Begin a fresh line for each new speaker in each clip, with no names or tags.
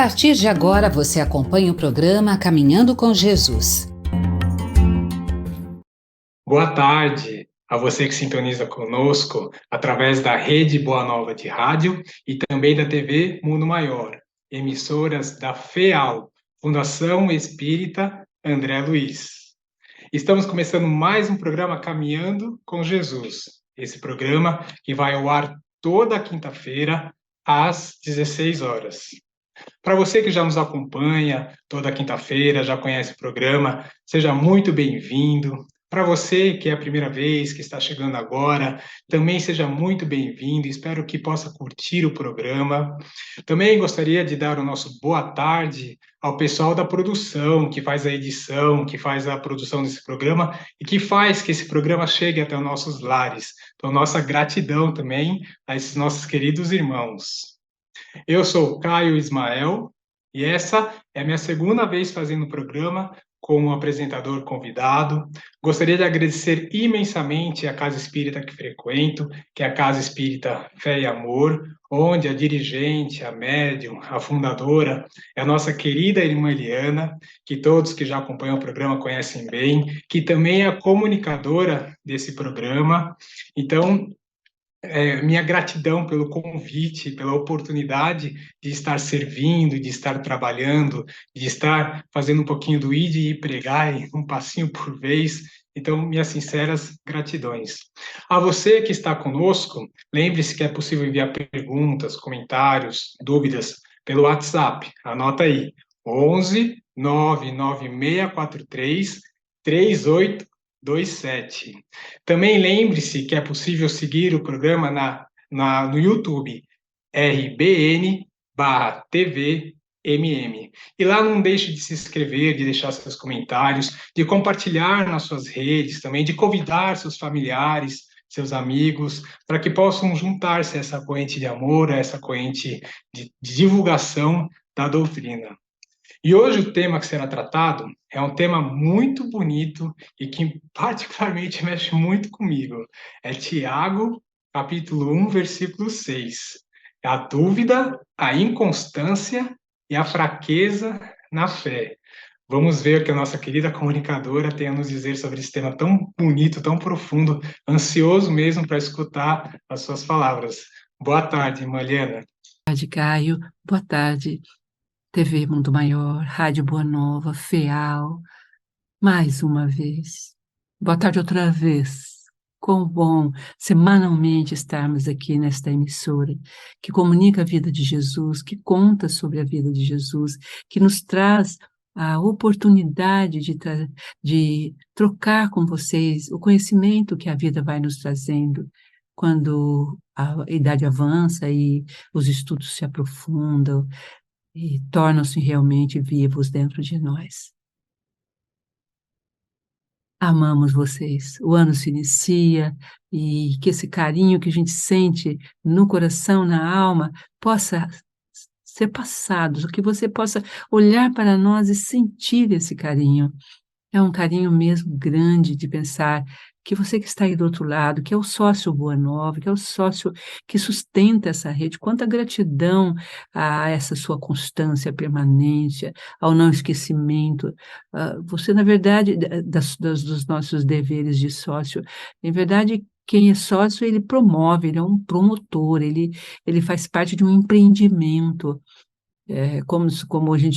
partir de agora, você acompanha o programa Caminhando com Jesus.
Boa tarde a você que sintoniza conosco através da Rede Boa Nova de Rádio e também da TV Mundo Maior, emissoras da FEAL, Fundação Espírita André Luiz. Estamos começando mais um programa Caminhando com Jesus. Esse programa que vai ao ar toda quinta-feira às 16 horas. Para você que já nos acompanha toda quinta-feira, já conhece o programa, seja muito bem-vindo. Para você que é a primeira vez, que está chegando agora, também seja muito bem-vindo. Espero que possa curtir o programa. Também gostaria de dar o nosso boa tarde ao pessoal da produção, que faz a edição, que faz a produção desse programa e que faz que esse programa chegue até os nossos lares. Então, nossa gratidão também a esses nossos queridos irmãos. Eu sou o Caio Ismael e essa é a minha segunda vez fazendo o programa como apresentador convidado. Gostaria de agradecer imensamente a Casa Espírita que frequento, que é a Casa Espírita Fé e Amor, onde a dirigente, a médium, a fundadora é a nossa querida irmã Eliana, que todos que já acompanham o programa conhecem bem, que também é a comunicadora desse programa. Então, minha gratidão pelo convite, pela oportunidade de estar servindo, de estar trabalhando, de estar fazendo um pouquinho do ide e pregar, um passinho por vez. Então, minhas sinceras gratidões. A você que está conosco, lembre-se que é possível enviar perguntas, comentários, dúvidas pelo WhatsApp. Anota aí, 11 99643 3827. Também lembre-se que é possível seguir o programa no YouTube, RBN/TVMM. E lá não deixe de se inscrever, de deixar seus comentários, de compartilhar nas suas redes também, de convidar seus familiares, seus amigos, para que possam juntar-se a essa corrente de amor, a essa corrente de divulgação da doutrina. E hoje o tema que será tratado é um tema muito bonito e que particularmente mexe muito comigo. É Tiago, capítulo 1, versículo 6. É a dúvida, a inconstância e a fraqueza na fé. Vamos ver o que a nossa querida comunicadora tem a nos dizer sobre esse tema tão bonito, tão profundo, ansioso mesmo para escutar as suas palavras. Boa tarde, Mariana.
Boa tarde, Caio. Boa tarde, TV Mundo Maior, Rádio Boa Nova, FEAL, mais uma vez. Boa tarde outra vez. Quão bom semanalmente estarmos aqui nesta emissora, que comunica a vida de Jesus, que conta sobre a vida de Jesus, que nos traz a oportunidade de trocar com vocês o conhecimento que a vida vai nos trazendo quando a idade avança e os estudos se aprofundam e tornam-se realmente vivos dentro de nós. Amamos vocês. O ano se inicia e que esse carinho que a gente sente no coração, na alma, possa ser passado, que você possa olhar para nós e sentir esse carinho. É um carinho mesmo grande de pensar que você que está aí do outro lado, que é o sócio Boa Nova, que é o sócio que sustenta essa rede, quanta gratidão a essa sua constância, permanência, ao não esquecimento. Você, na verdade, dos nossos deveres de sócio, na verdade, quem é sócio, ele promove, ele é um promotor, ele faz parte de um empreendimento. Como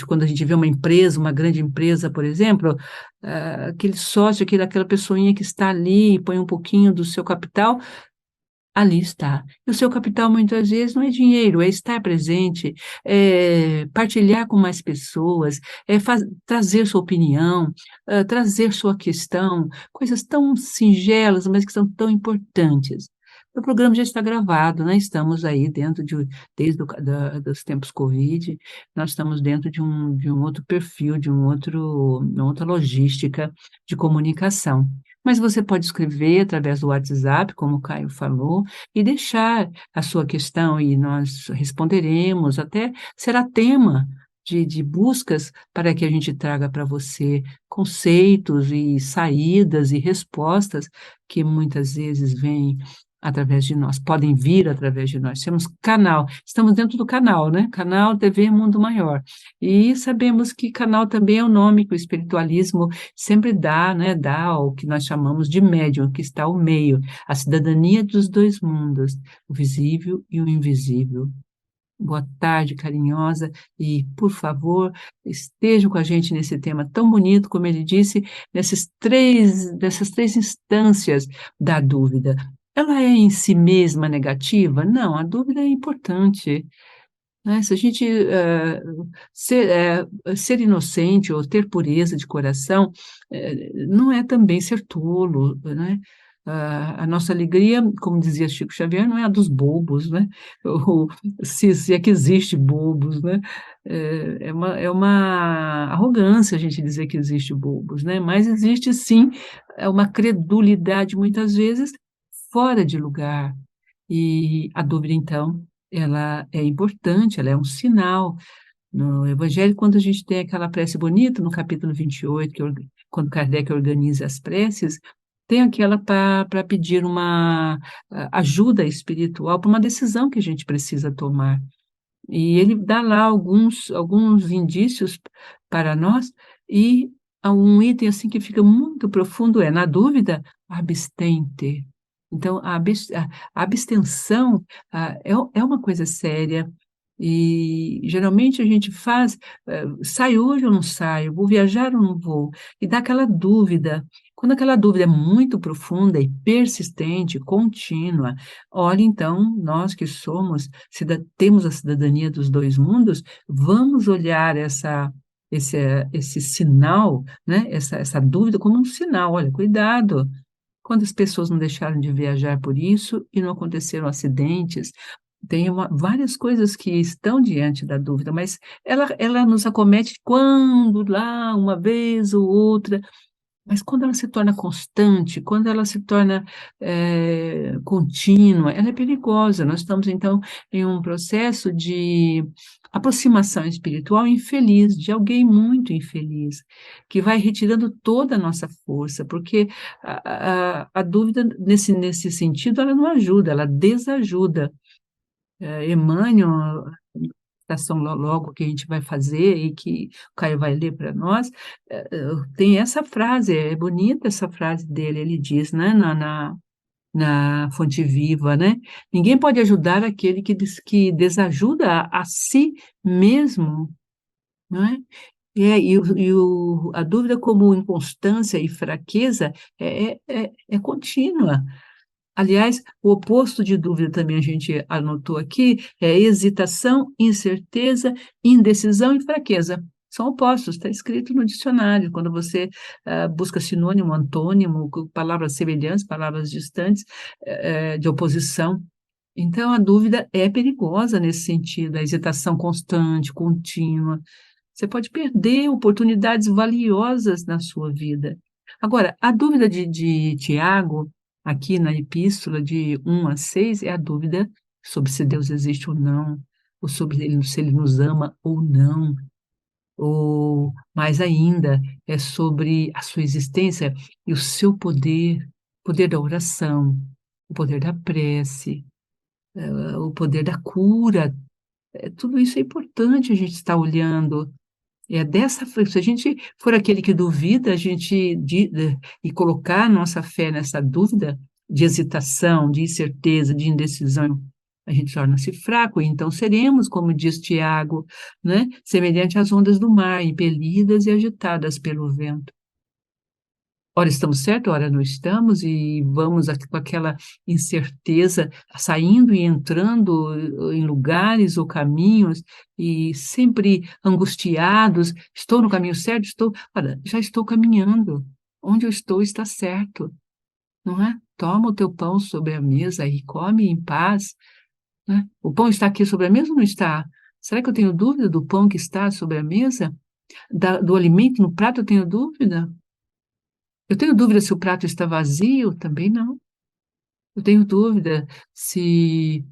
quando a gente vê uma empresa, uma grande empresa, por exemplo, aquele sócio, aquela pessoinha que está ali e põe um pouquinho do seu capital, ali está. E o seu capital, muitas vezes, não é dinheiro, é estar presente, é partilhar com mais pessoas, é trazer sua opinião, trazer sua questão, coisas tão singelas, mas que são tão importantes. O programa já está gravado, né? Estamos aí desde dos tempos Covid, nós estamos dentro de um outro perfil, uma outra logística de comunicação. Mas você pode escrever através do WhatsApp, como o Caio falou, e deixar a sua questão e nós responderemos, até será tema de buscas para que a gente traga para você conceitos e saídas e respostas que muitas vezes vêm através de nós, podem vir através de nós. Temos canal, estamos dentro do canal, né? Canal TV Mundo Maior. E sabemos que canal também é o nome que o espiritualismo sempre dá, né? Dá o que nós chamamos de médium, que está ao meio, a cidadania dos dois mundos, o visível e o invisível. Boa tarde, carinhosa, e, por favor, estejam com a gente nesse tema tão bonito, como ele disse, dessas três instâncias da dúvida. Ela é em si mesma negativa? Não, a dúvida é importante, né? Se a gente ser inocente ou ter pureza de coração, não é também ser tolo, né? A nossa alegria, como dizia Chico Xavier, não é a dos bobos, né? Ou, se é que existe bobos, né? É uma arrogância a gente dizer que existe bobos, né? Mas existe sim, é uma credulidade muitas vezes fora de lugar. E a dúvida, então, ela é importante, ela é um sinal. No Evangelho, quando a gente tem aquela prece bonita, no capítulo 28, quando Kardec organiza as preces, tem aquela para pedir uma ajuda espiritual para uma decisão que a gente precisa tomar. E ele dá lá alguns indícios para nós, e há um item assim que fica muito profundo, na dúvida, abstente. Então, a abstenção é uma coisa séria, e geralmente a gente faz, saio hoje ou não saio, vou viajar ou não vou, e dá aquela dúvida. Quando aquela dúvida é muito profunda e persistente, contínua, olha, então, nós que temos a cidadania dos dois mundos, vamos olhar esse sinal, né, essa dúvida como um sinal. Olha, cuidado, quantas pessoas não deixaram de viajar por isso e não aconteceram acidentes? Tem várias coisas que estão diante da dúvida, mas ela nos acomete quando lá, uma vez ou outra, mas quando ela se torna constante, quando ela se torna contínua, ela é perigosa. Nós estamos, então, em um processo de aproximação espiritual infeliz, de alguém muito infeliz, que vai retirando toda a nossa força, porque a dúvida, nesse sentido, ela não ajuda, ela desajuda. Emmanuel, meditação logo que a gente vai fazer e que o Caio vai ler para nós, tem essa frase, é bonita essa frase dele, ele diz, né, na Fonte Viva, né? Ninguém pode ajudar aquele que desajuda a si mesmo, não é? A dúvida como inconstância e fraqueza é contínua. Aliás, o oposto de dúvida também a gente anotou aqui é hesitação, incerteza, indecisão e fraqueza. São opostos, está escrito no dicionário. Quando você busca sinônimo, antônimo, palavras semelhantes, palavras distantes, de oposição. Então, a dúvida é perigosa nesse sentido, a hesitação constante, contínua. Você pode perder oportunidades valiosas na sua vida. Agora, a dúvida de Tiago, aqui na epístola de 1 a 6, é a dúvida sobre se Deus existe ou não, ou sobre se ele nos ama ou não, ou mais ainda, é sobre a sua existência e o seu poder, o poder da oração, o poder da prece, o poder da cura. Tudo isso é importante a gente estar olhando. Se a gente for aquele que duvida, e colocar nossa fé nessa dúvida de hesitação, de incerteza, de indecisão, a gente torna-se fraco, e então seremos, como diz Tiago, né, semelhante às ondas do mar, impelidas e agitadas pelo vento. Ora estamos certos, ora não estamos, e vamos com aquela incerteza, saindo e entrando em lugares ou caminhos, e sempre angustiados. Estou no caminho certo? Olha, já estou caminhando. Onde eu estou está certo, não é? Toma o teu pão sobre a mesa e come em paz, né? O pão está aqui sobre a mesa ou não está? Será que eu tenho dúvida do pão que está sobre a mesa? Do alimento no prato eu tenho dúvida? Eu tenho dúvida se o prato está vazio? Também não. Eu tenho dúvida se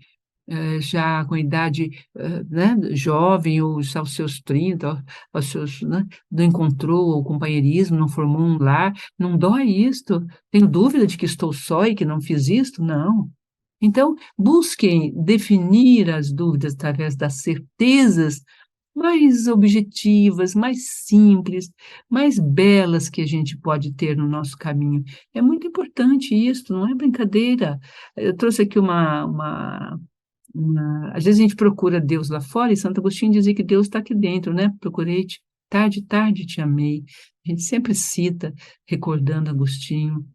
já com idade, né, jovem, ou já aos seus 30, aos seus, né, não encontrou o companheirismo, não formou um lar, não dói isto? Tenho dúvida de que estou só e que não fiz isto? Não. Então, busquem definir as dúvidas através das certezas mais objetivas, mais simples, mais belas que a gente pode ter no nosso caminho. É muito importante isso, não é brincadeira. Eu trouxe aqui às vezes a gente procura Deus lá fora, e Santo Agostinho dizia que Deus está aqui dentro, né? Procurei-te, tarde, tarde te amei. A gente sempre cita, recordando Agostinho,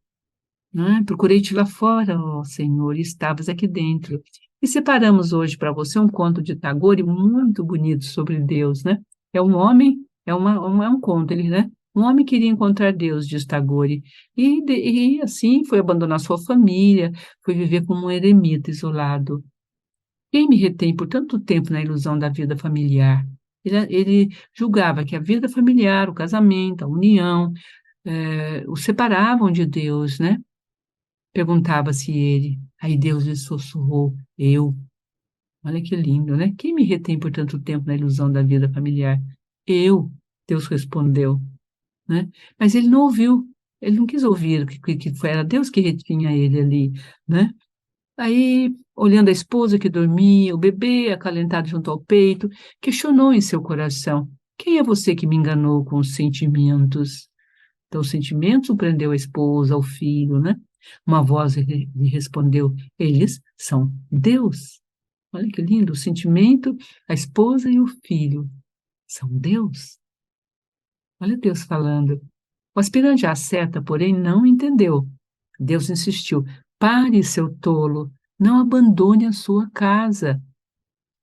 né? Procurei-te lá fora, ó Senhor, e estavas aqui dentro. E separamos hoje para você um conto de Tagore muito bonito sobre Deus, né? É um homem, é um conto, ele, né? Um homem queria encontrar Deus, diz Tagore, e assim foi abandonar sua família, foi viver como um eremita isolado. Quem me retém por tanto tempo na ilusão da vida familiar? Ele julgava que a vida familiar, o casamento, a união, o separavam de Deus, né? Perguntava-se ele. Aí Deus lhe sussurrou: eu. Olha que lindo, né? Quem me retém por tanto tempo na ilusão da vida familiar? Eu, Deus respondeu, né? Mas ele não ouviu, ele não quis ouvir que foi, era Deus que retinha ele ali, né? Aí, olhando a esposa que dormia, o bebê acalentado junto ao peito, questionou em seu coração: quem é você que me enganou com os sentimentos? Então, o sentimento surpreendeu a esposa, o filho, né? Uma voz lhe respondeu: eles são Deus. Olha que lindo, o sentimento, a esposa e o filho são Deus. Olha Deus falando. O aspirante à seta, porém, não entendeu. Deus insistiu: pare, seu tolo, não abandone a sua casa.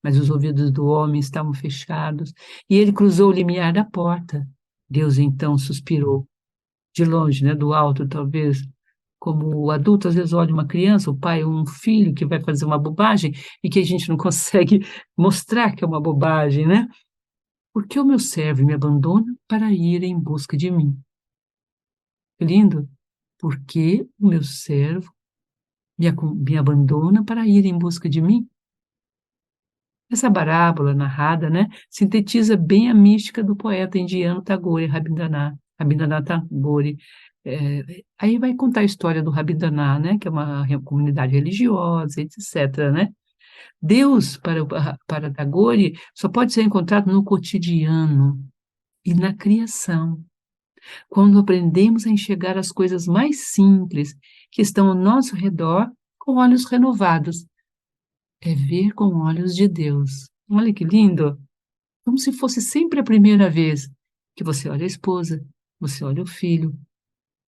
Mas os ouvidos do homem estavam fechados e ele cruzou o limiar da porta. Deus então suspirou, de longe, né, do alto, talvez, como o adulto às vezes olha uma criança, o pai ou um filho que vai fazer uma bobagem e que a gente não consegue mostrar que é uma bobagem, né? Por que o meu servo me abandona para ir em busca de mim? Lindo. Porque o meu servo me abandona para ir em busca de mim? Essa parábola narrada, né, sintetiza bem a mística do poeta indiano Tagore, Rabindranath Tagore. Aí vai contar a história do Rabindranath, né, que é uma comunidade religiosa, etc., né? Deus, para Tagore, só pode ser encontrado no cotidiano e na criação. Quando aprendemos a enxergar as coisas mais simples que estão ao nosso redor com olhos renovados, é ver com olhos de Deus. Olha que lindo! Como se fosse sempre a primeira vez que você olha a esposa, você olha o filho,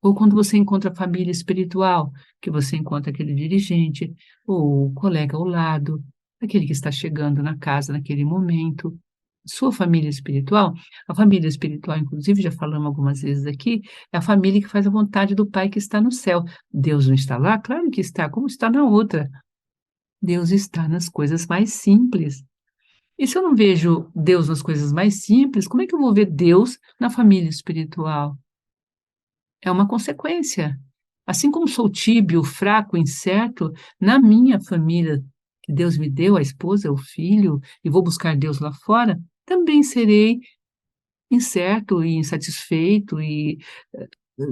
ou quando você encontra a família espiritual, que você encontra aquele dirigente, ou o colega ao lado, aquele que está chegando na casa naquele momento. Sua família espiritual, inclusive, já falamos algumas vezes aqui, é a família que faz a vontade do Pai que está no céu. Deus não está lá? Claro que está, como está na outra. Deus está nas coisas mais simples. E se eu não vejo Deus nas coisas mais simples, como é que eu vou ver Deus na família espiritual? É uma consequência. Assim como sou tíbio, fraco, incerto, na minha família, que Deus me deu, a esposa, o filho, e vou buscar Deus lá fora, também serei incerto e insatisfeito e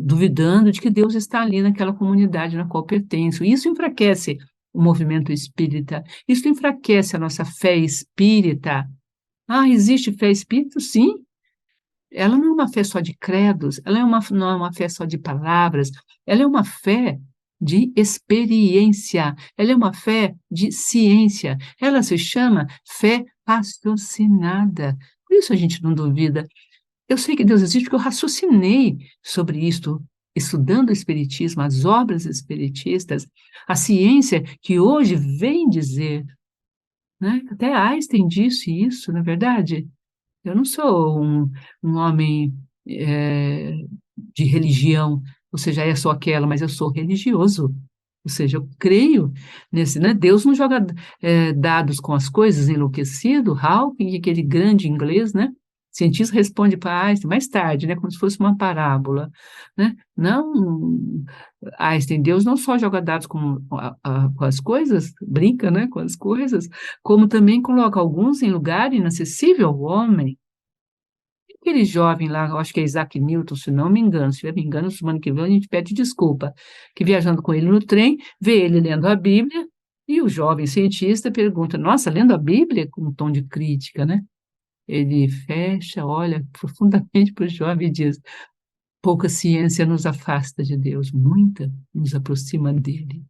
duvidando de que Deus está ali naquela comunidade na qual pertenço. Isso enfraquece o movimento espírita, isso enfraquece a nossa fé espírita. Ah, existe fé espírita? Sim. Ela não é uma fé só de credos, não é uma fé só de palavras, ela é uma fé de experiência, ela é uma fé de ciência, ela se chama fé raciocinada. Por isso a gente não duvida. Eu sei que Deus existe porque eu raciocinei sobre isto, estudando o Espiritismo, as obras espiritistas, a ciência que hoje vem dizer, né? Até Einstein disse isso, não é verdade? Eu não sou um homem de religião, ou seja, eu sou aquela, mas eu sou religioso. Ou seja, eu creio nesse, né? Deus não joga dados com as coisas, enlouquecido. Hawking, aquele grande inglês, né? Cientista responde para Einstein mais tarde, né? Como se fosse uma parábola, né? Não, Einstein, Deus não só joga dados com as coisas, brinca, né? Com as coisas, como também coloca alguns em lugar inacessível ao homem. Aquele jovem lá, eu acho que é Isaac Newton, se não me engano, se tiver me engano, semana que vem a gente pede desculpa, que viajando com ele no trem, vê ele lendo a Bíblia E o jovem cientista pergunta, nossa, lendo a Bíblia? Com um tom de crítica, né? Ele fecha, olha profundamente para o jovem e diz, pouca ciência nos afasta de Deus, muita nos aproxima dele.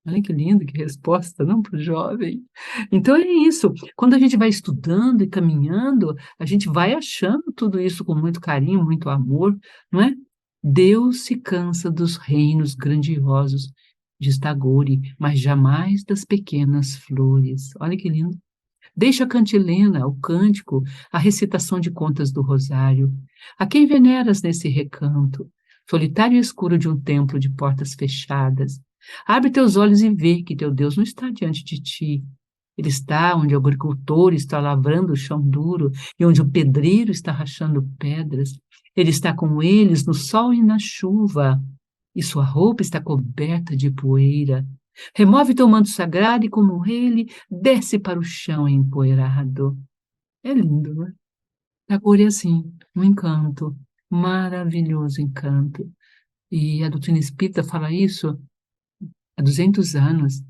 Olha que lindo, que resposta, não, para o jovem. Então é isso, quando a gente vai estudando e caminhando, a gente vai achando tudo isso com muito carinho, muito amor, não é? Deus se cansa dos reinos grandiosos, diz Tagore, mas jamais das pequenas flores. Olha que lindo. Deixa a cantilena, o cântico, a recitação de contas do rosário. A quem veneras nesse recanto, solitário e escuro de um templo de portas fechadas? Abre teus olhos e vê que teu Deus não está diante de ti. Ele está onde o agricultor está lavrando o chão duro e onde o pedreiro está rachando pedras. Ele está com eles no sol e na chuva, e sua roupa está coberta de poeira. Remove teu manto sagrado e, como ele, desce para o chão empoeirado. É lindo, não é? Tagore é assim, um encanto, maravilhoso encanto. E a doutrina espírita fala isso há 200 anos.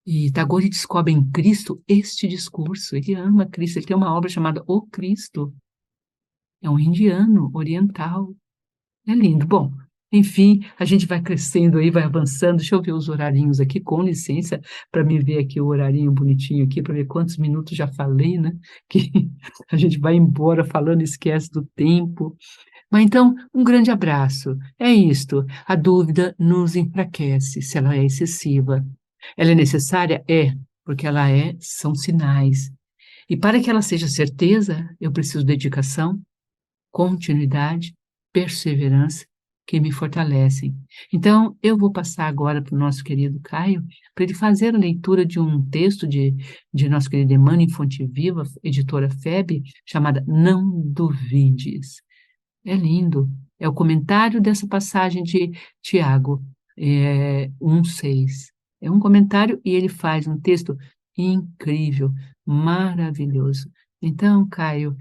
E Tagore descobre em Cristo este discurso. Ele ama Cristo, ele tem uma obra chamada O Cristo. É um indiano, oriental. É lindo. Bom, enfim, a gente vai crescendo aí, vai avançando. Deixa eu ver os horarinhos aqui, com licença, para me ver aqui o horarinho bonitinho aqui, para ver quantos minutos já falei, né? Que a gente vai embora falando, esquece do tempo. Mas então, um grande abraço. É isto. A dúvida nos enfraquece, se ela é excessiva. Ela é necessária? É, porque ela é, são sinais. E para que ela seja certeza, eu preciso de dedicação, continuidade, perseverança, que me fortalecem. Então, eu vou passar agora para o nosso querido Caio, para ele fazer a leitura de um texto de nosso querido Emmanuel Fonte Viva, editora FEB, chamada Não Duvides. É lindo. É o comentário dessa passagem de Tiago, 1,6. É um comentário e ele faz um texto incrível, maravilhoso. Então, Caio,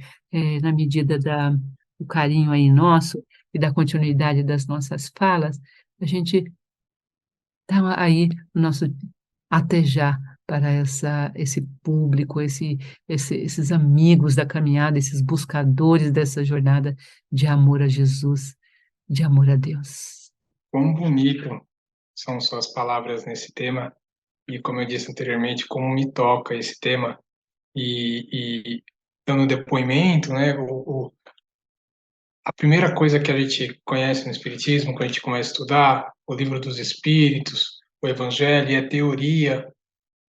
na medida do carinho aí nosso e da continuidade das nossas falas, a gente dá aí o nosso até já para esse público, esses amigos da caminhada, esses buscadores dessa jornada de amor a Jesus, de amor a Deus.
Quão bonito são suas palavras nesse tema, e como eu disse anteriormente, como me toca esse tema, e dando depoimento, né, a primeira coisa que a gente conhece no Espiritismo, quando a gente começa a estudar o Livro dos Espíritos, o Evangelho, é a teoria,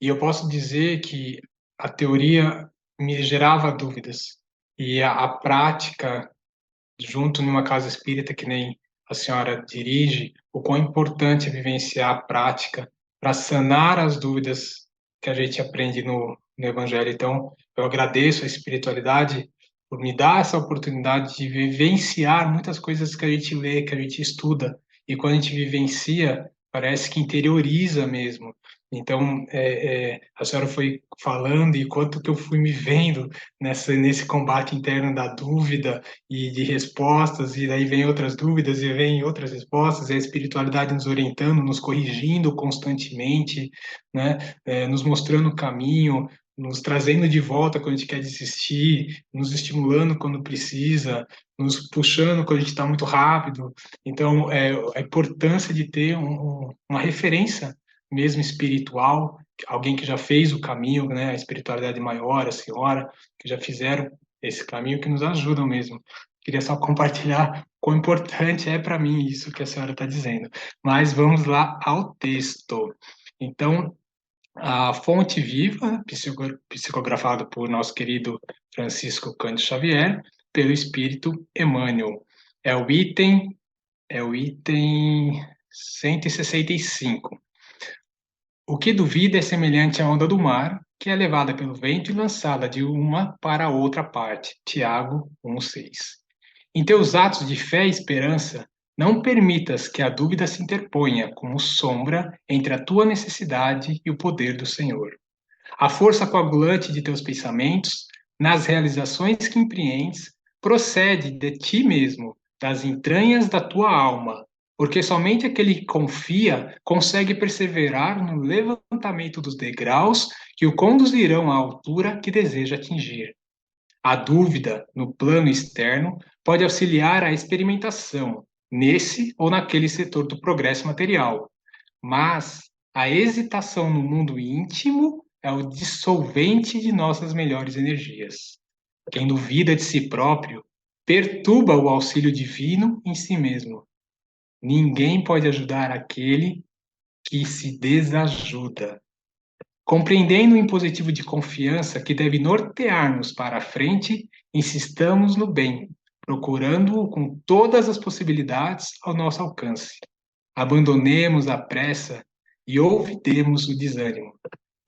e eu posso dizer que a teoria me gerava dúvidas, e a prática, junto numa casa espírita que nem a senhora dirige, o quão importante é vivenciar a prática para sanar as dúvidas que a gente aprende no Evangelho. Então, eu agradeço a espiritualidade por me dar essa oportunidade de vivenciar muitas coisas que a gente lê, que a gente estuda, e quando a gente vivencia, parece que interioriza mesmo. Então, a senhora foi falando e quanto que eu fui me vendo nesse combate interno da dúvida e de respostas, e daí vem outras dúvidas e vem outras respostas, e a espiritualidade nos orientando, nos corrigindo constantemente, né? Nos mostrando o caminho, nos trazendo de volta quando a gente quer desistir, nos estimulando quando precisa, nos puxando quando a gente está muito rápido. Então, a importância de ter uma referência mesmo espiritual, alguém que já fez o caminho, né, a espiritualidade maior, a senhora, que já fizeram esse caminho, que nos ajudam mesmo. Queria só compartilhar quão importante é para mim isso que a senhora está dizendo. Mas vamos lá ao texto. Então, a Fonte Viva, psicografado por nosso querido Francisco Cândido Xavier, pelo Espírito Emmanuel. É o item 165. O que duvida é semelhante à onda do mar, que é levada pelo vento e lançada de uma para outra parte. Tiago 1,6. Em teus atos de fé e esperança, não permitas que a dúvida se interponha como sombra entre a tua necessidade e o poder do Senhor. A força coagulante de teus pensamentos, nas realizações que empreendes, procede de ti mesmo, das entranhas da tua alma, porque somente aquele que confia consegue perseverar no levantamento dos degraus que o conduzirão à altura que deseja atingir. A dúvida, no plano externo, pode auxiliar a experimentação, nesse ou naquele setor do progresso material, mas a hesitação no mundo íntimo é o dissolvente de nossas melhores energias. Quem duvida de si próprio perturba o auxílio divino em si mesmo. Ninguém pode ajudar aquele que se desajuda. Compreendendo o impositivo de confiança que deve nortear-nos para a frente, insistamos no bem, procurando-o com todas as possibilidades ao nosso alcance. Abandonemos a pressa e ouvidemos o desânimo.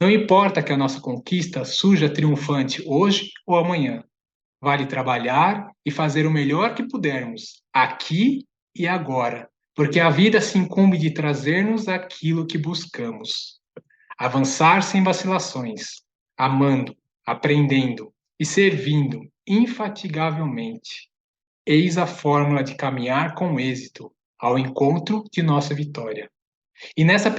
Não importa que a nossa conquista surja triunfante hoje ou amanhã. Vale trabalhar e fazer o melhor que pudermos, aqui e agora, porque a vida se incumbe de trazer-nos aquilo que buscamos. Avançar sem vacilações, amando, aprendendo e servindo infatigavelmente. Eis a fórmula de caminhar com êxito ao encontro de nossa vitória. E nessa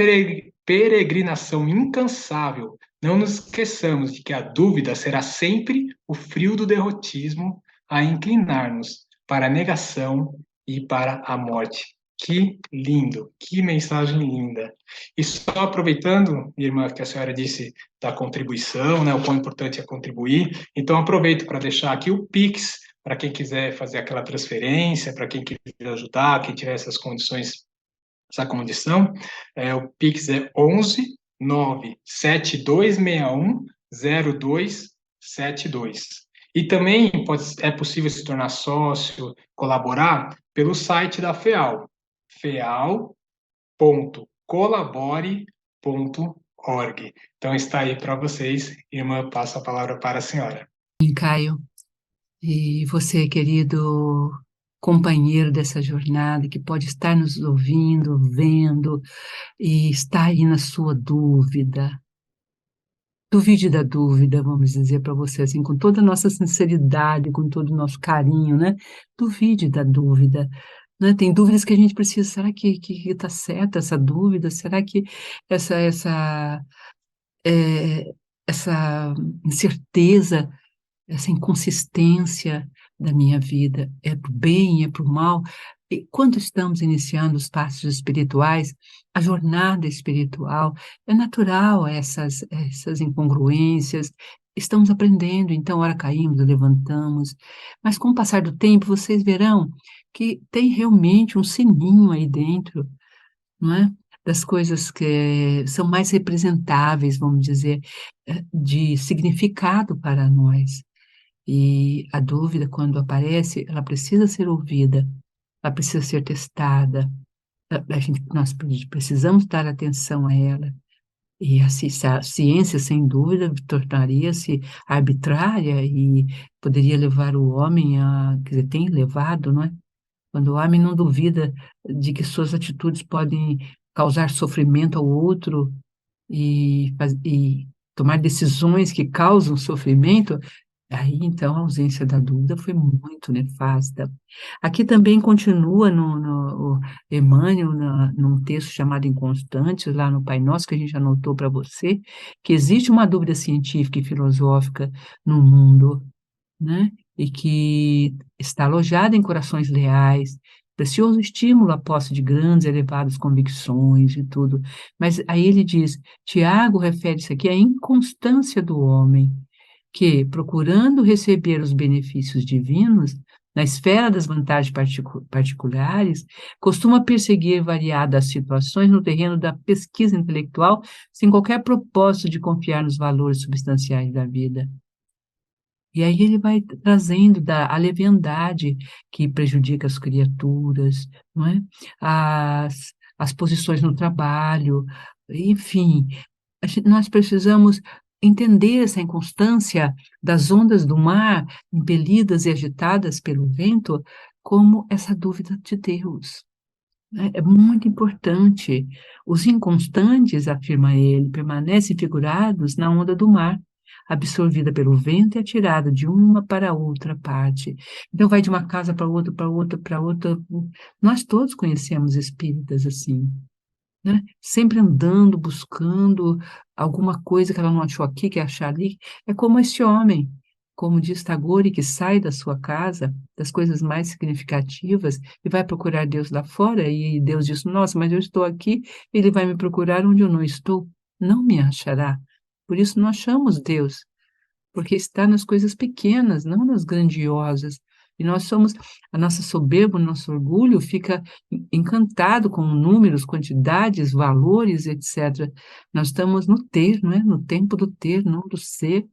peregrinação incansável, não nos esqueçamos de que a dúvida será sempre o frio do derrotismo a inclinar-nos para a negação e para a morte. Que lindo, que mensagem linda. E só aproveitando, minha irmã, que a senhora disse da contribuição, né, o quão importante é contribuir, então aproveito para deixar aqui o Pix, para quem quiser fazer aquela transferência, para quem quiser ajudar, quem tiver essas condições, essa condição, o Pix é 11 97261 0272. E também é possível se tornar sócio, colaborar pelo site da FEAL, feal.colabore.org. Então está aí para vocês. Irmã, passo a palavra para a senhora.
Caio, e você, querido companheiro dessa jornada, que pode estar nos ouvindo, vendo, e está aí na sua dúvida. Duvide da dúvida, vamos dizer para você assim, com toda a nossa sinceridade, com todo o nosso carinho, né? Duvide da dúvida, né? Tem dúvidas que a gente precisa, será que está certa essa dúvida? Será que essa essa incerteza, essa inconsistência da minha vida é para o bem, é para o mal? E quando estamos iniciando os passos espirituais, a jornada espiritual, é natural essas incongruências, estamos aprendendo, então, ora caímos, levantamos, mas com o passar do tempo, vocês verão que tem realmente um sininho aí dentro, não é? Das coisas que são mais representáveis, vamos dizer, de significado para nós. E a dúvida, quando aparece, ela precisa ser ouvida, ela precisa ser testada, nós precisamos dar atenção a ela. E a ciência, sem dúvida, tornaria-se arbitrária e poderia levar o homem quer dizer, tem levado, não é? Quando o homem não duvida de que suas atitudes podem causar sofrimento ao outro e tomar decisões que causam sofrimento, aí então a ausência da dúvida foi muito nefasta. Aqui também continua o Emmanuel, num texto chamado Inconstantes, lá no Pai Nosso, que a gente anotou para você, que existe uma dúvida científica e filosófica no mundo, né? E que está alojada em corações leais, precioso estímulo à posse de grandes, elevadas convicções e tudo. Mas aí ele diz, Tiago refere-se aqui à inconstância do homem, que, procurando receber os benefícios divinos, na esfera das vantagens particulares, costuma perseguir variadas situações no terreno da pesquisa intelectual, sem qualquer propósito de confiar nos valores substanciais da vida. E aí ele vai trazendo a leviandade que prejudica as criaturas, não é? As posições no trabalho, enfim, nós precisamos entender essa inconstância das ondas do mar, impelidas e agitadas pelo vento, como essa dúvida de Deus, né? É muito importante. Os inconstantes, afirma ele, permanecem figurados na onda do mar, absorvida pelo vento e atirada de uma para outra parte. Então vai de uma casa para outra, para outra, para outra. Nós todos conhecemos espíritas assim, né? Sempre andando, buscando alguma coisa que ela não achou aqui, que achar ali. É como esse homem, como diz Tagore, que sai da sua casa, das coisas mais significativas, e vai procurar Deus lá fora, e Deus diz, nossa, mas eu estou aqui, ele vai me procurar onde eu não estou, não me achará. Por isso não achamos Deus, porque está nas coisas pequenas, não nas grandiosas. E nós somos, a nossa soberba, o nosso orgulho fica encantado com números, quantidades, valores, etc. Nós estamos no ter, não é? No tempo do ter, não do ser.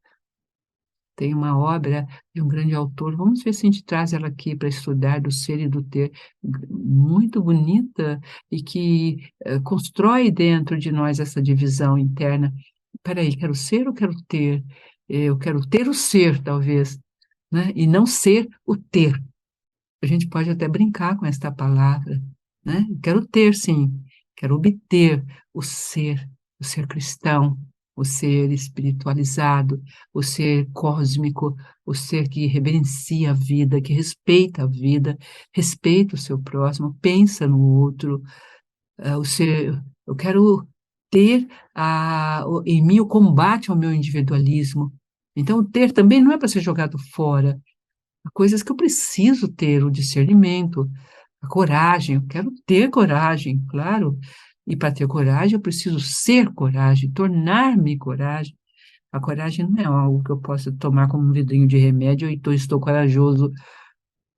Tem uma obra de um grande autor, vamos ver se a gente traz ela aqui para estudar, do ser e do ter, muito bonita, e que constrói dentro de nós essa divisão interna. Peraí, quero ser ou quero ter? Eu quero ter o ser, talvez, né? E não ser o ter. A gente pode até brincar com esta palavra, né? Quero ter, sim, quero obter o ser cristão, o ser espiritualizado, o ser cósmico, o ser que reverencia a vida, que respeita a vida, respeita o seu próximo, pensa no outro, o ser, eu quero ter em mim o combate ao meu individualismo. Então, o ter também não é para ser jogado fora, coisas que eu preciso ter, o discernimento, a coragem, eu quero ter coragem, claro, e para ter coragem eu preciso ser coragem, tornar-me coragem. A coragem não é algo que eu possa tomar como um vidrinho de remédio e estou corajoso,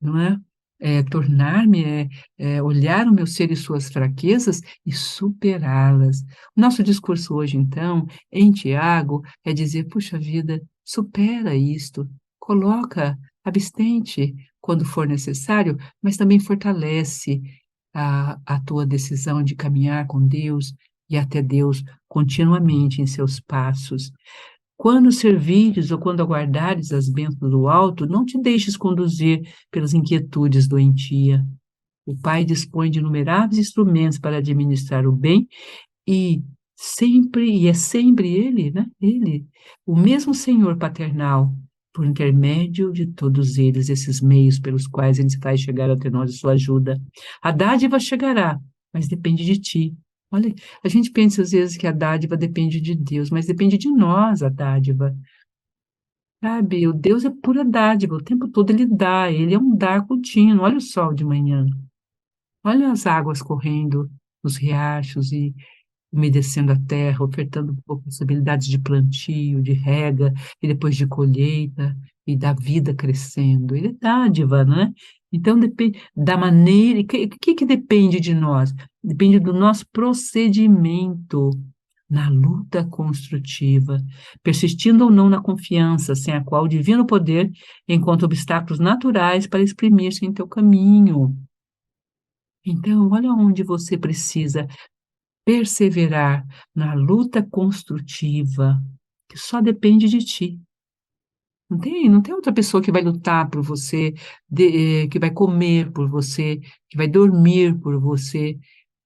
não é? Tornar-me olhar o meu ser e suas fraquezas e superá-las. O nosso discurso hoje, então, em Tiago, é dizer, puxa vida, supera isto, coloca, abstente quando for necessário, mas também fortalece a tua decisão de caminhar com Deus e até Deus continuamente em seus passos. Quando servires ou quando aguardares as bênçãos do alto, não te deixes conduzir pelas inquietudes doentia. O Pai dispõe de inumeráveis instrumentos para administrar o bem e é sempre Ele, né? Ele, o mesmo Senhor paternal, por intermédio de todos eles, esses meios pelos quais Ele vai chegar até nós, a sua ajuda. A dádiva chegará, mas depende de ti. Olha, a gente pensa às vezes que a dádiva depende de Deus, mas depende de nós a dádiva. Sabe, o Deus é pura dádiva, o tempo todo Ele dá, Ele é um dar contínuo. Olha o sol de manhã, olha as águas correndo nos riachos e umedecendo a terra, ofertando possibilidades de plantio, de rega, e depois de colheita, e da vida crescendo. Ele é dádiva, né? Então, depende da maneira. O que depende de nós? Depende do nosso procedimento na luta construtiva, persistindo ou não na confiança, sem a qual o divino poder encontra obstáculos naturais para exprimir-se em teu caminho. Então, olha onde você precisa perseverar na luta construtiva, que só depende de ti. Não tem outra pessoa que vai lutar por você, que vai comer por você, que vai dormir por você,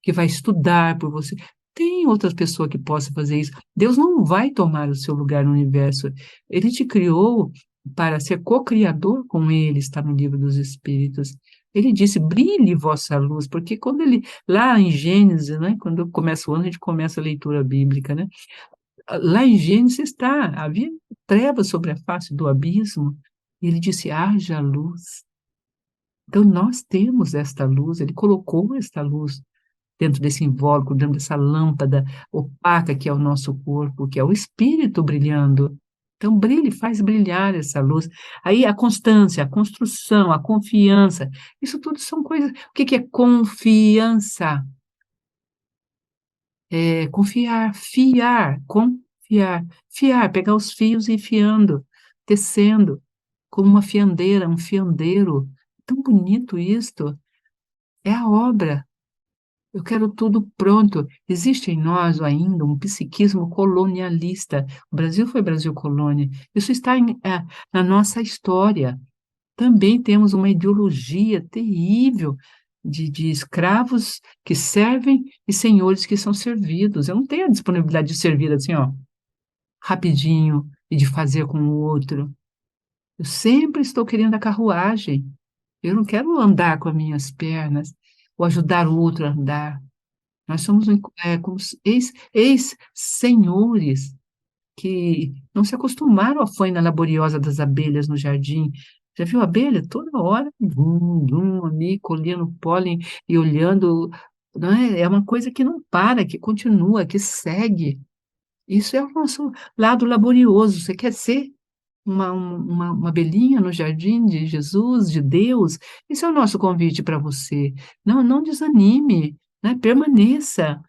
que vai estudar por você. Tem outra pessoa que possa fazer isso. Deus não vai tomar o seu lugar no universo. Ele te criou para ser co-criador com Ele, está no livro dos Espíritos. Ele disse, brilhe vossa luz, porque quando ele, lá em Gênesis, né, quando começa o ano, a gente começa a leitura bíblica, né? Lá em Gênesis está, havia trevas sobre a face do abismo, e ele disse, haja luz. Então, nós temos esta luz, ele colocou esta luz dentro desse invólucro, dentro dessa lâmpada opaca que é o nosso corpo, que é o espírito brilhando. Então, brilhe, faz brilhar essa luz. Aí, a constância, a construção, a confiança, isso tudo são coisas. O que é confiança? Confiar, fiar, confiar. Fiar, pegar os fios e ir fiando, tecendo, como uma fiandeira, um fiandeiro. Tão bonito isto. É a obra. Eu quero tudo pronto. Existe em nós ainda um psiquismo colonialista. O Brasil foi Brasil colônia. Isso está na nossa história. Também temos uma ideologia terrível de escravos que servem e senhores que são servidos. Eu não tenho a disponibilidade de servir assim, ó, rapidinho. e de fazer com o outro. Eu sempre estou querendo a carruagem. Eu não quero andar com as minhas pernas ou ajudar o outro a andar. Nós somos como ex-senhores que não se acostumaram à faina laboriosa das abelhas no jardim. Já viu a abelha? Toda hora, bum, bum, ali, colhendo pólen e olhando, não é? É uma coisa que não para, que continua, que segue. Isso é o nosso lado laborioso. Você quer ser uma abelhinha no jardim de Jesus, de Deus? Esse é o nosso convite para você. Não desanime, né? Permaneça.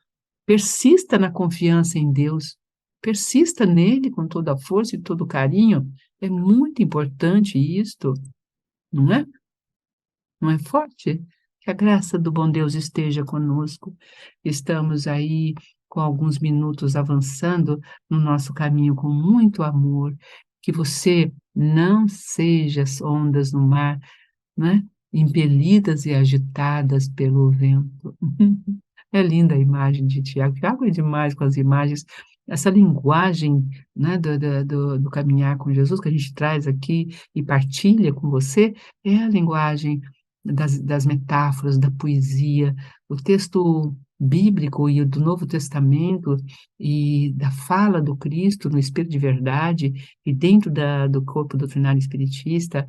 Persista na confiança em Deus, persista nele com toda a força e todo o carinho. É muito importante isto, não é? Não é forte? Que a graça do bom Deus esteja conosco. Estamos aí com alguns minutos avançando no nosso caminho com muito amor. Que você não seja as ondas no mar, né, impelidas e agitadas pelo vento. É linda a imagem de Tiago. Tiago é demais com as imagens. Essa linguagem, né, do caminhar com Jesus, que a gente traz aqui e partilha com você, é a linguagem das metáforas, da poesia. O texto bíblico e o do Novo Testamento e da fala do Cristo no Espírito de Verdade e dentro do corpo doutrinário espiritista,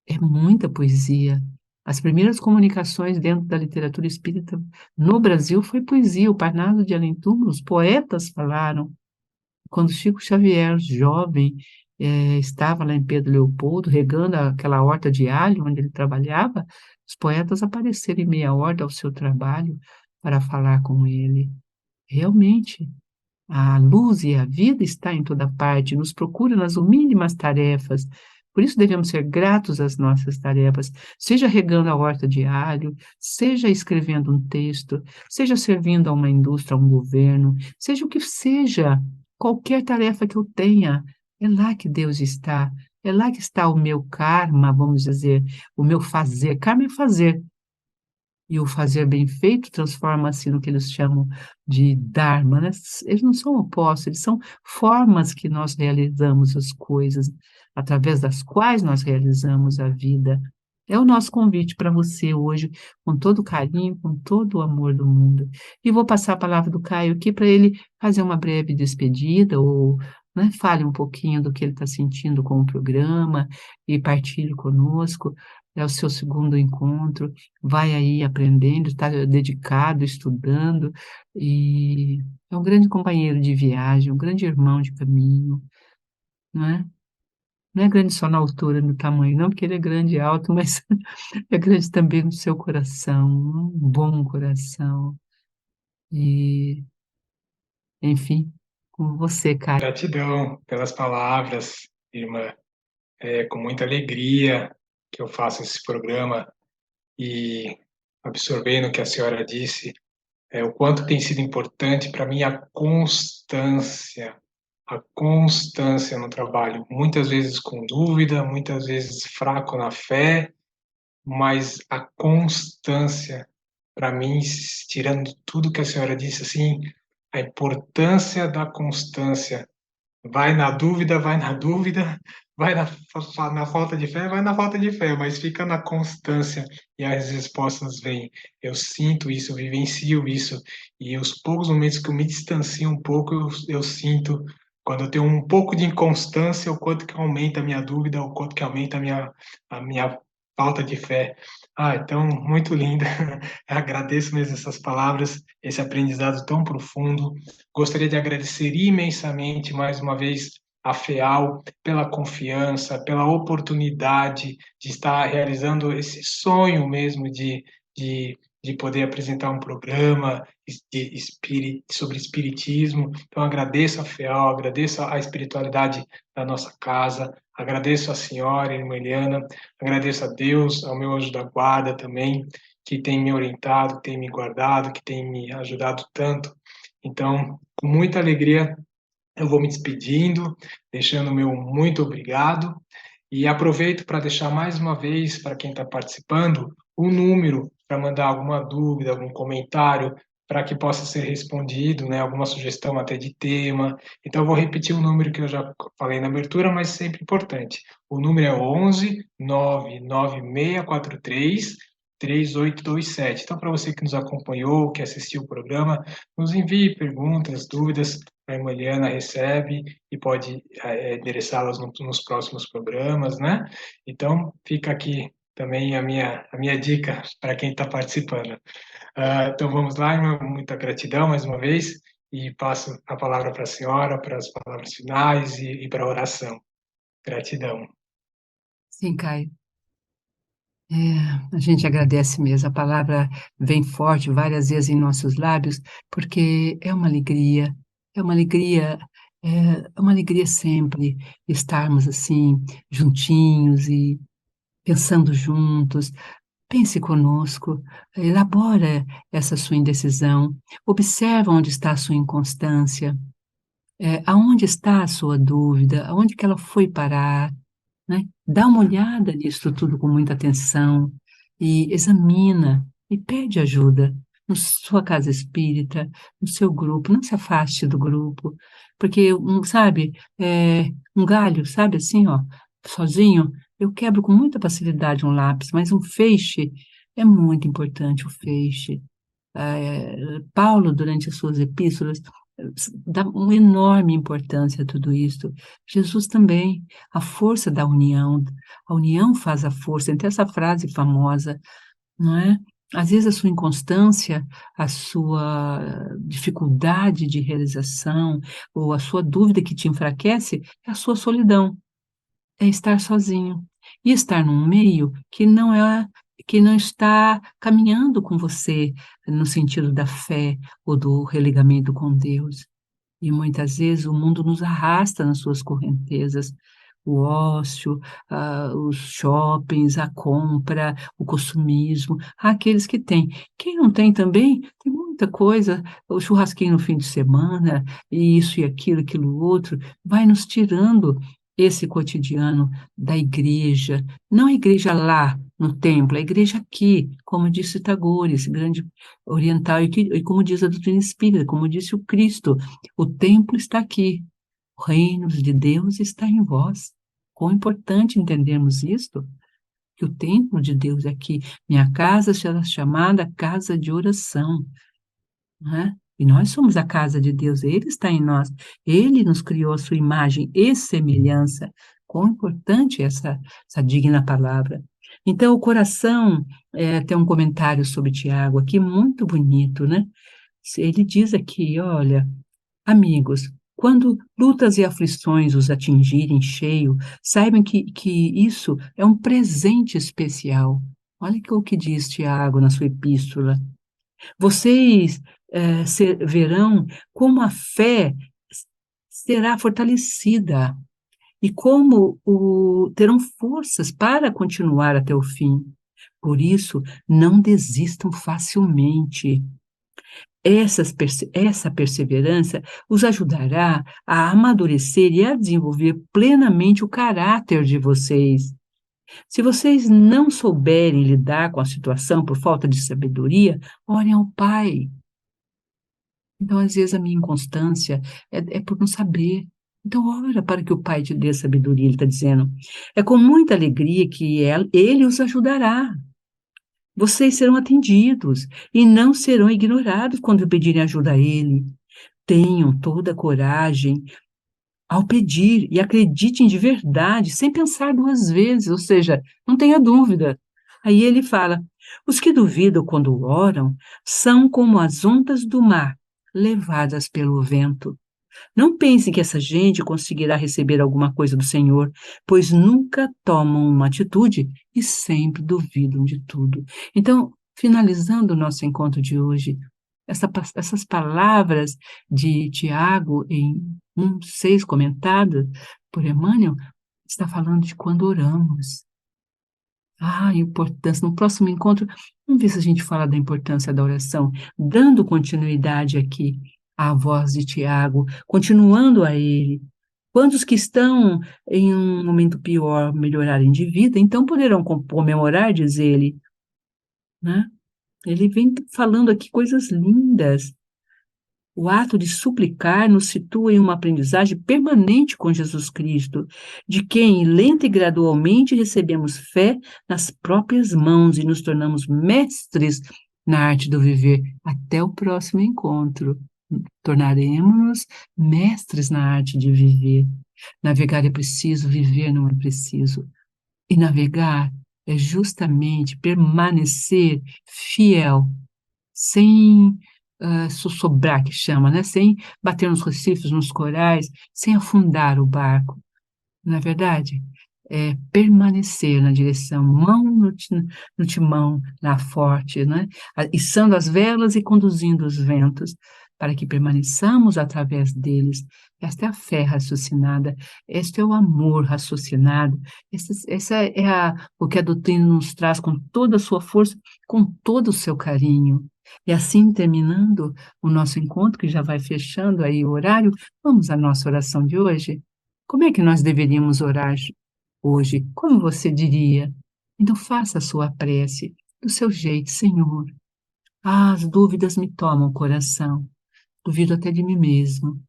é muita poesia. As primeiras comunicações dentro da literatura espírita no Brasil foi poesia, o Parnaso de Além-Túmulo, os poetas falaram. Quando Chico Xavier, jovem, estava lá em Pedro Leopoldo, regando aquela horta de alho onde ele trabalhava, os poetas apareceram em meia horta ao seu trabalho para falar com ele. Realmente, a luz e a vida está em toda parte, nos procura nas mínimas tarefas. Por isso devemos ser gratos às nossas tarefas, seja regando a horta de alho, seja escrevendo um texto, seja servindo a uma indústria, a um governo, seja o que seja, qualquer tarefa que eu tenha, é lá que Deus está. É lá que está o meu karma, vamos dizer, o meu fazer. Karma é fazer, e o fazer bem feito transforma-se no que eles chamam de dharma, né? Eles não são opostos, eles são formas que nós realizamos as coisas, através das quais nós realizamos a vida. É o nosso convite para você hoje, com todo o carinho, com todo o amor do mundo. E vou passar a palavra do Caio aqui para ele fazer uma breve despedida, ou, né, fale um pouquinho do que ele está sentindo com o programa e partilhe conosco. É o seu segundo encontro, vai aí aprendendo, está dedicado, estudando, e é um grande companheiro de viagem, um grande irmão de caminho, não é? Não é grande só na altura, no tamanho, não, porque ele é grande e alto, mas é grande também no seu coração, um bom coração. E, enfim, com você, Caio.
Gratidão pelas palavras, irmã. É com muita alegria que eu faço esse programa e absorvendo o que a senhora disse, o quanto tem sido importante para mim a constância no trabalho. Muitas vezes com dúvida, muitas vezes fraco na fé, mas a constância, para mim, tirando tudo que a senhora disse, assim, a importância da constância. Vai na dúvida, vai na falta de fé, vai na falta de fé, mas fica na constância e as respostas vêm. Eu sinto isso, eu vivencio isso, e os poucos momentos que eu me distancio um pouco, eu sinto, quando eu tenho um pouco de inconstância, o quanto que aumenta a minha dúvida, o quanto que aumenta a minha falta de fé. Ah, então, muito linda. Agradeço mesmo essas palavras, esse aprendizado tão profundo. Gostaria de agradecer imensamente mais uma vez a FEAL pela confiança, pela oportunidade de estar realizando esse sonho mesmo de poder apresentar um programa sobre espiritismo. Então, agradeço a FEAL, agradeço a espiritualidade da nossa casa, agradeço a senhora, irmã Eliana, agradeço a Deus, ao meu anjo da guarda também, que tem me orientado, que tem me guardado, que tem me ajudado tanto. Então, com muita alegria, eu vou me despedindo, deixando o meu muito obrigado e aproveito para deixar mais uma vez para quem está participando o número para mandar alguma dúvida, algum comentário, para que possa ser respondido, né? Alguma sugestão até de tema. Então, eu vou repetir o número que eu já falei na abertura, mas sempre importante. O número é 11 99643 3827. Então, para você que nos acompanhou, que assistiu o programa, nos envie perguntas, dúvidas, a irmã Eliana recebe e pode endereçá-las nos próximos programas, né? Então, fica aqui também a minha dica para quem está participando. Então, vamos lá, irmã, muita gratidão mais uma vez e passo a palavra para a senhora, para as palavras finais e para a oração. Gratidão.
Sim, Caio. A gente agradece mesmo. A palavra vem forte várias vezes em nossos lábios, porque é uma alegria sempre estarmos assim, juntinhos e pensando juntos. Pense conosco, elabora essa sua indecisão, observa onde está a sua inconstância, aonde está a sua dúvida, aonde que ela foi parar, né? Dá uma olhada nisso tudo com muita atenção e examina e pede ajuda na sua casa espírita, no seu grupo, não se afaste do grupo, porque, sabe, um galho, sabe, assim, ó, sozinho, eu quebro com muita facilidade um lápis, mas um feixe é muito importante, o feixe. Paulo, durante as suas epístolas, dá uma enorme importância a tudo isso. Jesus também, a força da união, a união faz a força. Tem essa frase famosa, não é? Às vezes a sua inconstância, a sua dificuldade de realização, ou a sua dúvida que te enfraquece, é a sua solidão, é estar sozinho. E estar num meio que não está caminhando com você no sentido da fé ou do religamento com Deus. E muitas vezes o mundo nos arrasta nas suas correntezas, o ócio, os shoppings, a compra, o consumismo, há aqueles que têm. Quem não tem também, tem muita coisa, o churrasquinho no fim de semana, e isso e aquilo outro, vai nos tirando esse cotidiano da igreja, não a igreja lá no templo, a igreja aqui, como disse Tagore, esse grande oriental, e como diz a doutrina espírita, como disse o Cristo, o templo está aqui, o reino de Deus está em vós. Quão importante entendermos isto, que o templo de Deus é aqui. Minha casa será chamada casa de oração, não é? E nós somos a casa de Deus, Ele está em nós, Ele nos criou a sua imagem e semelhança. Quão importante essa digna palavra. Então, o coração, tem um comentário sobre Tiago aqui, muito bonito, né? Ele diz aqui, olha, amigos, quando lutas e aflições os atingirem cheio, saibam que isso é um presente especial. Olha o que diz Tiago na sua epístola. Vocês verão como a fé será fortalecida e como terão forças para continuar até o fim. Por isso, não desistam facilmente. Essa perseverança os ajudará a amadurecer e a desenvolver plenamente o caráter de vocês. Se vocês não souberem lidar com a situação por falta de sabedoria, orem ao Pai. Então, às vezes, a minha inconstância é por não saber. Então, ora para que o Pai te dê sabedoria, ele está dizendo. É com muita alegria que ele os ajudará. Vocês serão atendidos e não serão ignorados quando pedirem ajuda a ele. Tenham toda a coragem ao pedir e acreditem de verdade, sem pensar duas vezes, ou seja, não tenha dúvida. Aí ele fala: os que duvidam quando oram são como as ondas do mar, levadas pelo vento. Não pense que essa gente conseguirá receber alguma coisa do Senhor, pois nunca tomam uma atitude e sempre duvidam de tudo. Então, finalizando o nosso encontro de hoje, essas palavras de Tiago, em 1,6, comentadas por Emmanuel, está falando de quando oramos. A importância. No próximo encontro, vamos ver se a gente fala da importância da oração, dando continuidade aqui à voz de Tiago, continuando a ele. Quantos que estão em um momento pior melhorarem de vida, então poderão comemorar, diz ele, né? Ele vem falando aqui coisas lindas. O ato de suplicar nos situa em uma aprendizagem permanente com Jesus Cristo, de quem, lenta e gradualmente, recebemos fé nas próprias mãos e nos tornamos mestres na arte do viver. Até o próximo encontro. Tornaremos-nos mestres na arte de viver. Navegar é preciso, viver não é preciso. E navegar é justamente permanecer fiel, sem sussobrar, que chama, né? Sem bater nos recifes, nos corais, sem afundar o barco. Não é verdade? É permanecer na direção, mão no timão, na forte, né? Içando as velas e conduzindo os ventos, para que permaneçamos através deles. Esta é a fé raciocinada, este é o amor raciocinado, essa é o que a doutrina nos traz com toda a sua força, com todo o seu carinho. E assim, terminando o nosso encontro, que já vai fechando aí o horário, vamos à nossa oração de hoje? Como é que nós deveríamos orar hoje? Como você diria? Então faça a sua prece do seu jeito, Senhor. As dúvidas me tomam o coração. Duvido até de mim mesmo.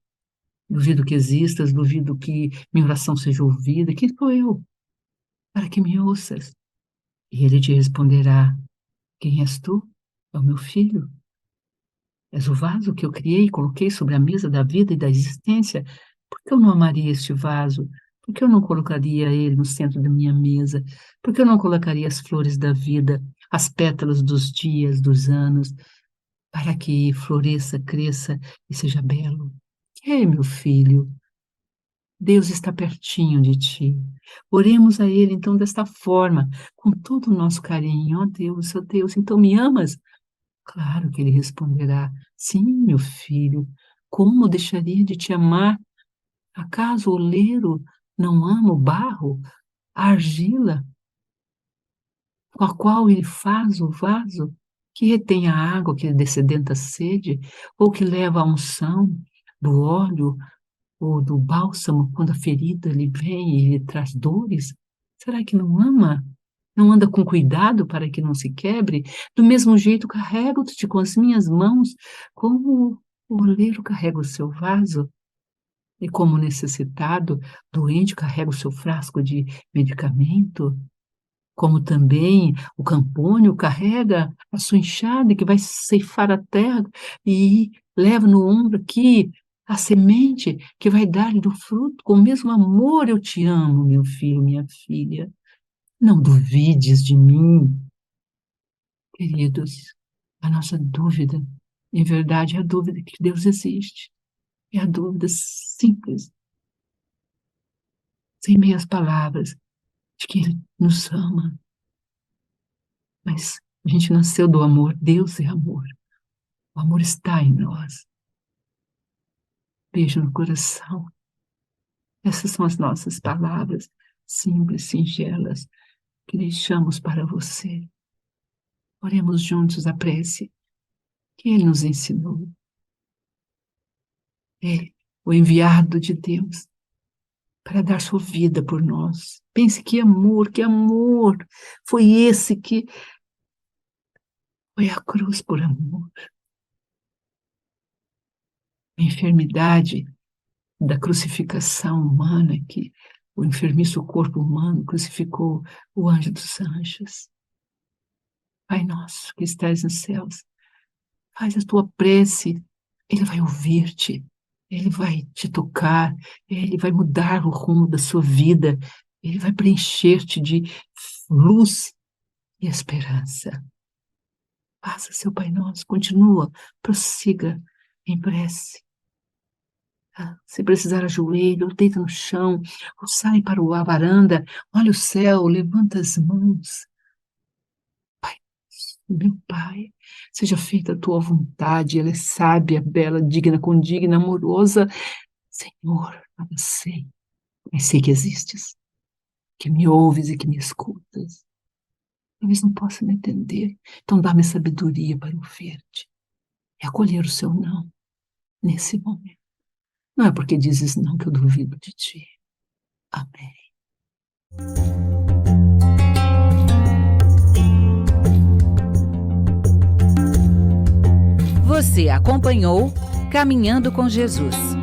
Duvido que existas, duvido que minha oração seja ouvida. Quem sou eu para que me ouças? E ele te responderá: quem és tu? É o meu filho. És o vaso que eu criei e coloquei sobre a mesa da vida e da existência. Por que eu não amaria este vaso? Por que eu não colocaria ele no centro da minha mesa? Por que eu não colocaria as flores da vida, as pétalas dos dias, dos anos, para que floresça, cresça e seja belo? Ei, meu filho, Deus está pertinho de ti. Oremos a Ele, então, desta forma, com todo o nosso carinho. Ó Deus, então me amas? Claro que ele responderá: sim, meu filho, como deixaria de te amar? Acaso o oleiro não ama o barro, a argila, com a qual ele faz o vaso, que retém a água que descedenta a sede, ou que leva a unção do óleo ou do bálsamo quando a ferida lhe vem e lhe traz dores? Será que não ama? Não anda com cuidado para que não se quebre? Do mesmo jeito carrego-te com as minhas mãos, como o oleiro carrega o seu vaso, e como necessitado, doente, carrega o seu frasco de medicamento, como também o campônio carrega a sua enxada que vai ceifar a terra e leva no ombro aqui a semente que vai dar-lhe do fruto. Com o mesmo amor eu te amo, meu filho, minha filha. Não duvides de mim, queridos. A nossa dúvida, em verdade, é a dúvida que Deus existe. É a dúvida simples, sem meias palavras, de que Ele nos ama. Mas a gente nasceu do amor, Deus é amor. O amor está em nós. Beijo no coração. Essas são as nossas palavras, simples, singelas, que deixamos para você. Oremos juntos a prece que Ele nos ensinou. É o enviado de Deus para dar sua vida por nós. Pense que amor. Foi esse que foi a cruz por amor. A enfermidade da crucificação humana, que o enfermiço corpo humano crucificou o anjo dos anjos. Pai nosso que estás nos céus, faz a tua prece, Ele vai ouvir-te, Ele vai te tocar, Ele vai mudar o rumo da sua vida, Ele vai preencher-te de luz e esperança. Faça, seu Pai Nosso, continua, prossiga em prece. Se precisar, ajoelha, ou deita no chão, ou sai para a varanda, olha o céu, levanta as mãos. Pai, meu Pai, seja feita a tua vontade, ela é sábia, bela, digna, condigna, amorosa. Senhor, nada sei, mas sei que existes, que me ouves e que me escutas. Talvez não possa me entender, então dá-me sabedoria para ouvir-te e acolher o seu não nesse momento. Não é porque dizes não que eu duvido de ti. Amém.
Você acompanhou Caminhando com Jesus.